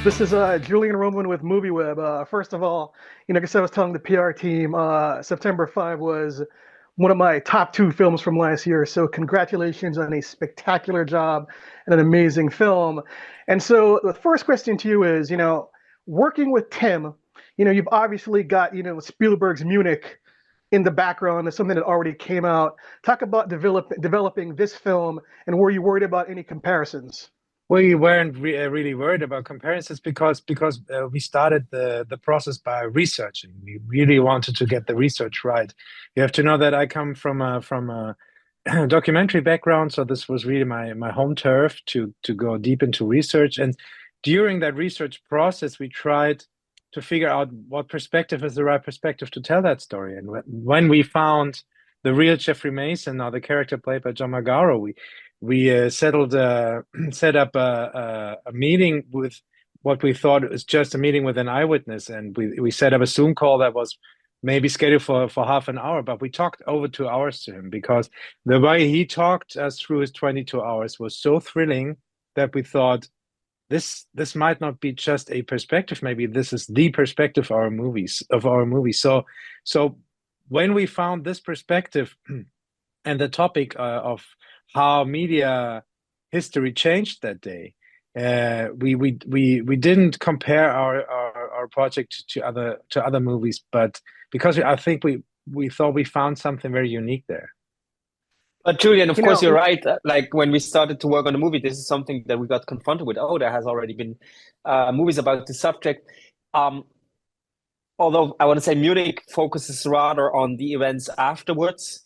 This is Julian Roman with MovieWeb. First of all, like I said, I was telling the PR team, September 5 was one of my top two films from last year. So congratulations on a spectacular job and an amazing film. And so the first question to you is, working with Tim, you've obviously got, Spielberg's Munich in the background as something that already came out. Talk about developing this film, and were you worried about any comparisons? We weren't really worried about comparisons because we started the process by researching. We really wanted to get the research right. You have to know that I come from a documentary background, so this was really my home turf to go deep into research. And during that research process, we tried to figure out what perspective is the right perspective to tell that story. And when we found the real Jeffrey Mason, or the character played by John Magaro, we set up a meeting with what we thought was just a meeting with an eyewitness, and we set up a Zoom call that was maybe scheduled for half an hour, but we talked over 2 hours to him because the way he talked us through his 22 hours was so thrilling that we thought this might not be just a perspective, maybe this is the perspective of our movies. So when we found this perspective and the topic of how media history changed that day. We didn't compare our project to other movies, but because I think we thought we found something very unique there. But Julian, of You course, know, you're right. Like when we started to work on the movie, this is something that we got confronted with. Oh, there has already been movies about the subject. Um, Although I want to say Munich focuses rather on the events afterwards.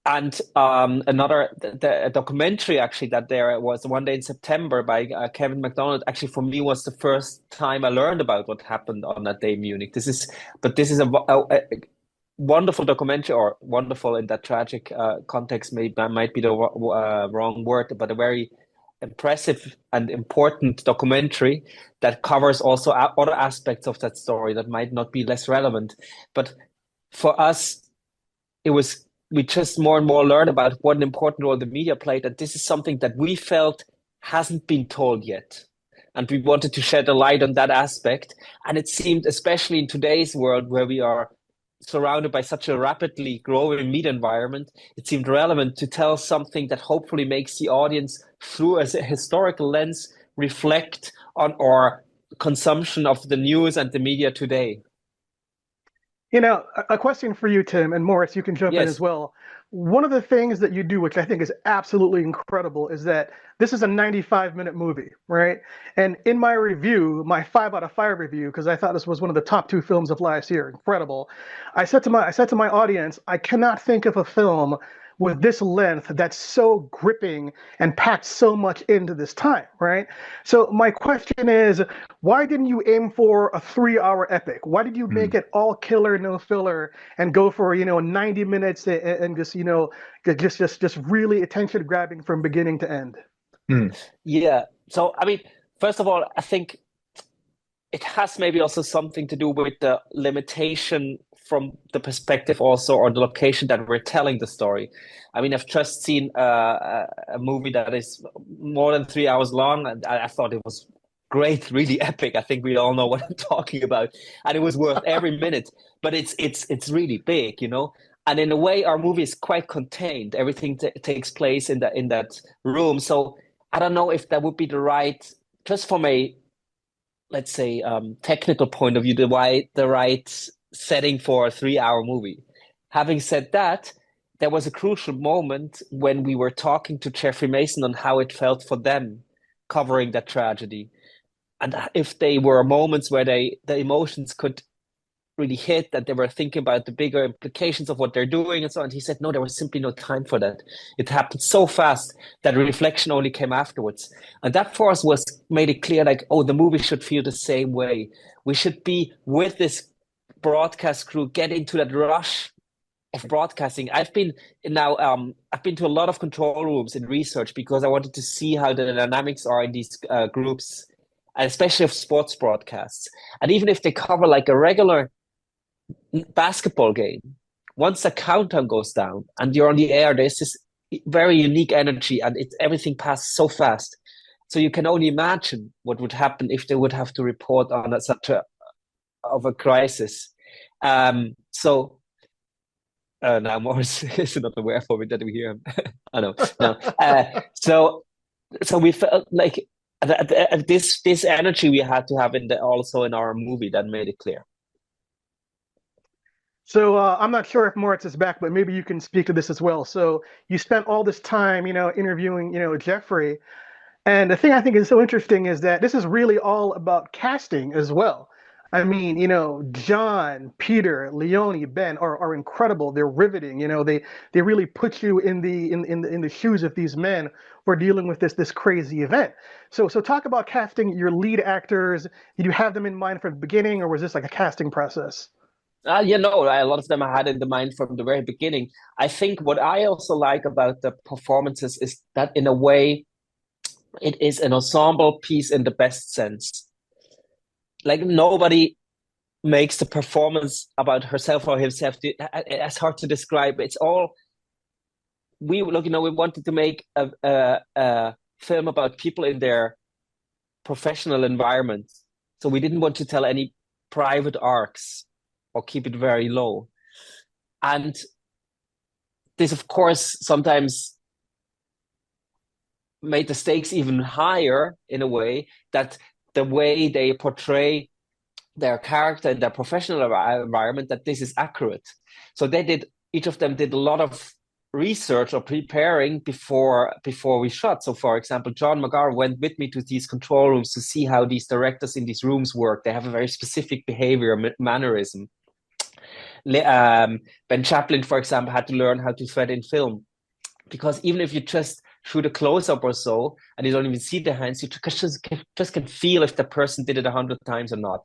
And a documentary actually that there was one day in September by Kevin MacDonald. Actually, for me, was the first time I learned about what happened on that day in Munich. This is a wonderful documentary, or wonderful in that tragic context might be the wrong word, but a very impressive and important documentary that covers also other aspects of that story that might not be less relevant. But for us, it was we just more and more learn about what an important role the media played, and this is something that we felt hasn't been told yet. And we wanted to shed a light on that aspect. And it seemed, especially in today's world where we are surrounded by such a rapidly growing media environment, it seemed relevant to tell something that hopefully makes the audience, through a historical lens, reflect on our consumption of the news and the media today. a question for you, Tim, and Morris, you can jump in as Yes. well. One of the things that you do, which I think is absolutely incredible, is that this is a 95-minute movie, right? And in my review, my 5 out of 5 review, because I thought this was one of the top two films of last year, incredible. I said to my audience, I cannot think of a film with this length that's so gripping and packed so much into this time, right? So my question is, why didn't you aim for a 3-hour epic? Why did you make it all killer, no filler, and go for 90 minutes and just just really attention grabbing from beginning to end? Hmm. Yeah. So, I mean, first of all, I think it has maybe also something to do with the limitation from the perspective also, or the location that we're telling the story. I mean, I've just seen a movie that is more than 3 hours long, and I thought it was great, really epic. I think we all know what I'm talking about, and it was worth every minute. But it's really big, you know. And in a way, our movie is quite contained. Everything takes place in that room. So I don't know if that would be the right, just from a, let's say, technical point of view, the right setting for a 3-hour movie. Having said that, there was a crucial moment when we were talking to Jeffrey Mason on how it felt for them covering that tragedy, and if they were moments where the emotions could really hit, that they were thinking about the bigger implications of what they're doing and so on. He said, no, there was simply no time for that. It happened so fast that reflection only came afterwards. And that for us was made it clear, like, oh, the movie should feel the same way. We should be with this broadcast crew, get into that rush of broadcasting. I've been to a lot of control rooms in research because I wanted to see how the dynamics are in these groups, and especially of sports broadcasts. And even if they cover like a regular basketball game, once the countdown goes down and you're on the air, there's this very unique energy, and everything passes so fast. So you can only imagine what would happen if they would have to report on such a crisis. So now Morris is not aware for me that we hear him. I know. No. So we felt like this energy we had to have also in our movie that made it clear. So I'm not sure if Moritz is back, but maybe you can speak to this as well. So you spent all this time, interviewing, Jeffrey. And the thing I think is so interesting is that this is really all about casting as well. I mean, John, Peter, Leone, Ben are incredible. They're riveting. They really put you in the shoes of these men who are dealing with this crazy event. So talk about casting your lead actors. Did you have them in mind from the beginning, or was this like a casting process? A lot of them I had in the mind from the very beginning. I think what I also like about the performances is that in a way, it is an ensemble piece in the best sense. Like nobody makes the performance about herself or himself. It's hard to describe. It's all we wanted to make a film about people in their professional environment. So we didn't want to tell any private arcs or keep it very low. And this, of course, sometimes made the stakes even higher in a way that the way they portray their character in their professional environment, that this is accurate. So each of them did a lot of research or preparing before we shot. So for example, John McGar went with me to these control rooms to see how these directors in these rooms work. They have a very specific behavior, mannerism. Ben Chaplin, for example, had to learn how to thread in film, because even if you just shoot a close-up or so and you don't even see the hands, you just can feel if the person did it 100 times or not.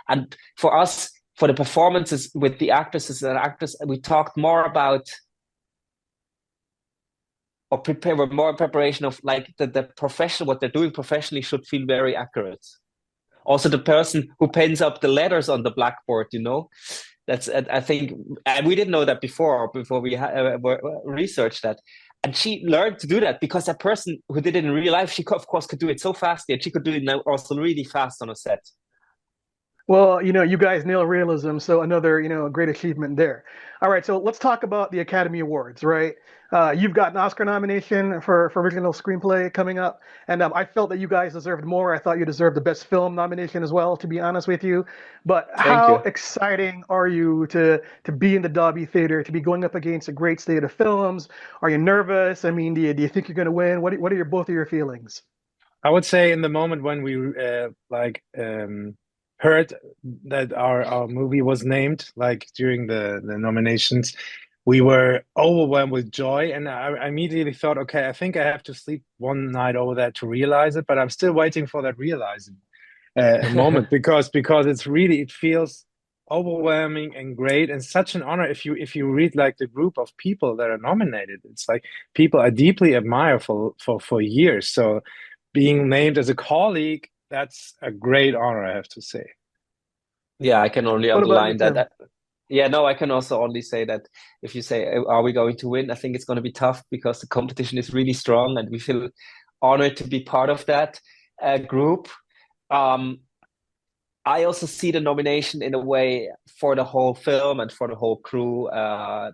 And for us, for the performances with the actresses and actors, we talked more about or prepare with more preparation of like the professional, what they're doing professionally should feel very accurate. Also, the person who pens up the letters on the blackboard, that's, I think, and we didn't know that before we researched that. And she learned to do that because that person who did it in real life, of course, could do it so fast, and she could do it now also really fast on a set. Well, you guys nail realism, so another, great achievement there. All right, so let's talk about the Academy Awards, right? You've got an Oscar nomination for original screenplay coming up, and I felt that you guys deserved more. I thought you deserved the Best Film nomination as well, to be honest with you. But Thank how you. exciting are you to be in the Dolby Theater, to be going up against a great slate of films? Are you nervous? I mean, do you think you're going to win? What are both of your feelings? I would say in the moment when we heard that our movie was named, like during the nominations, we were overwhelmed with joy, and I immediately thought, okay, I think I have to sleep one night over that to realize it, but I'm still waiting for that realizing moment because it feels overwhelming and great and such an honor. If you read like the group of people that are nominated, it's like people I deeply admire for years. So being named as a colleague, that's a great honor, I have to say. Yeah, I can only What about you, underline Tim? that. Yeah, no, I can also only say that if you say, are we going to win? I think it's going to be tough because the competition is really strong and we feel honored to be part of that group. I also see the nomination in a way for the whole film and for the whole crew,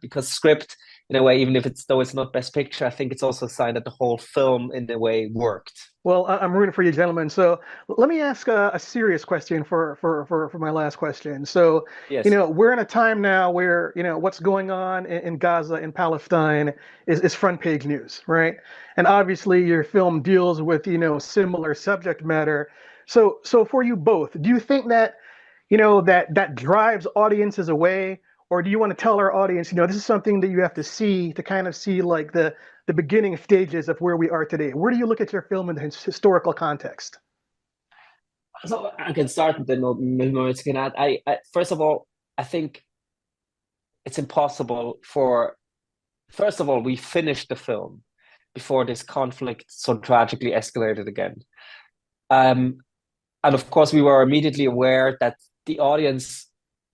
because script, in a way, even if though it's not Best Picture, I think it's also a sign that the whole film, in a way, worked. Well, I'm rooting for you, gentlemen. So let me ask a serious question for my last question. So, Yes. we're in a time now where, what's going on in Gaza and Palestine is front page news, right? And obviously your film deals with, similar subject matter. So for you both, do you think that, that drives audiences away? Or do you want to tell our audience, this is something that you have to see to kind of see like the beginning stages of where we are today? Where do you look at your film in the historical context? So I can start with the Moritz can add. First of all, I think it's impossible first of all, we finished the film before this conflict so tragically escalated again. And of course, we were immediately aware that the audience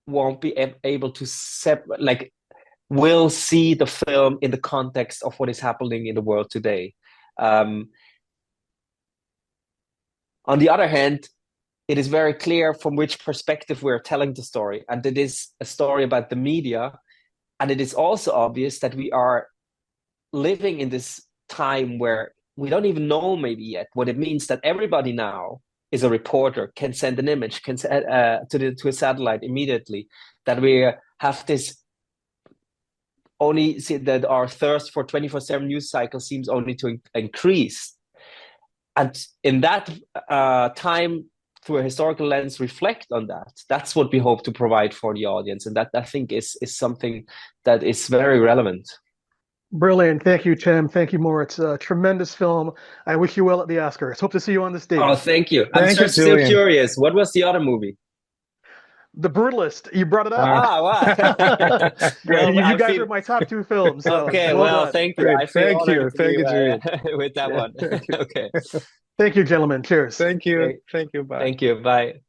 won't be able to will see the film in the context of what is happening in the world today. On the other hand, it is very clear from which perspective we're telling the story. And it is a story about the media. And it is also obvious that we are living in this time where we don't even know maybe yet what it means that everybody now is a reporter, can send an image, can to a satellite immediately, that we have this only see that our thirst for 24/7 news cycle seems only to increase. And in that time, through a historical lens, reflect on that. That's what we hope to provide for the audience. And that, I think, is something that is very relevant. Brilliant. Thank you, Tim. Thank you, Moritz. Tremendous film. I wish you well at the Oscars. Hope to see you on the stage. Oh, thank you. Thank you, I'm still Julian. curious. What was the other movie? The Brutalist. You brought it up. Wow. Well, you guys are my top two films. So okay, well, thank you. Great. I feel honored Thank you, to, Julian. with that one. Okay. Thank you, gentlemen. Cheers. Thank you. Thank you. Bye. Thank you. Bye.